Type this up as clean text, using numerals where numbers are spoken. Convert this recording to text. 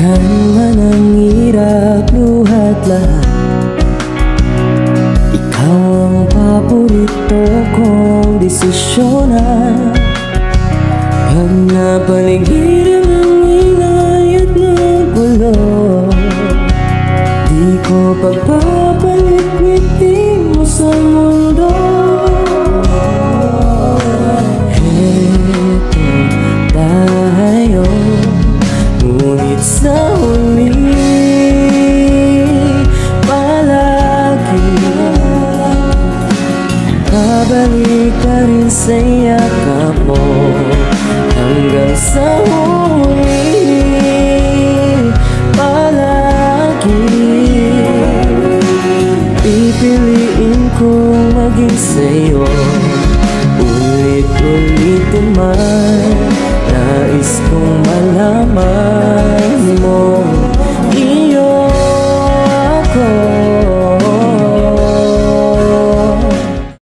Balikan man ang hirap, luhat lahat, ikaw ang paborito kong desisyonan. Pag napaligiran ang ingay at ng gulo, di ko pagpapalit ngiti mo sa mundo. Heto tayo, ngunit sa huli palagi babalik pa rin sa yakap mo. Hanggang sa huli palagi pipiliin kong maging sa'yo. Ulit-ulit man nais kong malaman